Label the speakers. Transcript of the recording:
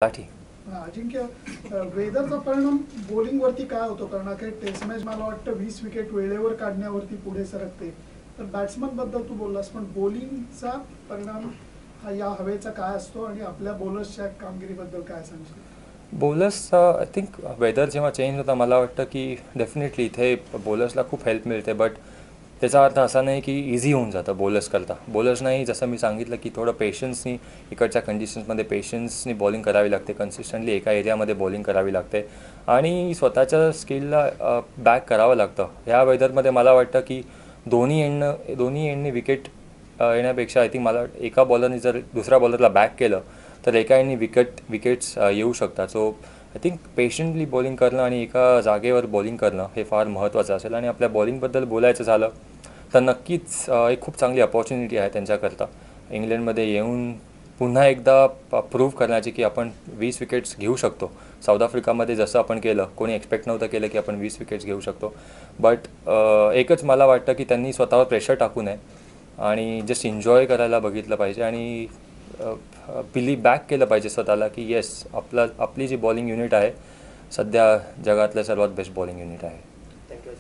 Speaker 1: साठी
Speaker 2: अजिंक्य, वेदरचा परिणाम बॉलिंगवरती काय होतो? कारण काही टेस्ट मॅच मला वाटतं 20 विकेट वेळेवर काढण्यावरती पुढे सरकते. तर बॅट्समन बद्दल तू बोललास, पण बॉलिंगचा परिणाम हा या हवेचा काय असतो आणि आपल्या बॉलर्सच्या कामगिरीबद्दल काय सांगशील?
Speaker 1: बॉलर्सचा आय थिंक वेदर जेव्हा चेंज होता मला वाटतं की डेफिनेटली इथे बॉलर्सला खूप हेल्प मिळते. बट त्याचा अर्थ असा नाही की इझी होऊन जातं बॉलर्स करता. बॉलर्सनाही जसं मी सांगितलं की थोडं पेशन्सनी इकडच्या कंडिशन्समध्ये पेशन्सनी बॉलिंग करावी लागते. कन्सिस्टंटली एका एरियामध्ये बॉलिंग करावी लागते आणि स्वतःच्या स्किलला बॅक करावं लागतं. ह्या वेदरमध्ये मला वाटतं की दोन्ही एंडनी विकेट येण्यापेक्षा आय थिंक मला एका बॉलरने जर दुसऱ्या बॉलरला बॅक केलं तर एका एंडनी विकेट्स येऊ शकतात. So I think patiently bowling करणं आणि एका जागेवर बॉलिंग करणं हे फार महत्त्वाचं असेल. आणि आपल्या बॉलिंगबद्दल बोलायचं झालं तर नक्कीच एक खूप चांगली अपॉर्च्युनिटी आहे त्यांच्याकरता इंग्लंडमध्ये येऊन पुन्हा एकदा प्रूव्ह करण्याची की आपण 20 विकेट्स घेऊ शकतो. साऊथ आफ्रिकामध्ये जसं आपण केलं, कोणी एक्सपेक्ट नव्हतं केलं की आपण 20 विकेट्स घेऊ शकतो. बट एकच मला वाटतं की त्यांनी स्वतःवर प्रेशर टाकू नये आणि जस्ट एन्जॉय करायला बघितलं पाहिजे आणि बॅक केलं पाहिजे स्वतःला की येस आपली जी बॉलिंग युनिट आहे सध्या जगातलं सर्वात बेस्ट बॉलिंग युनिट आहे.
Speaker 3: थँक्यू.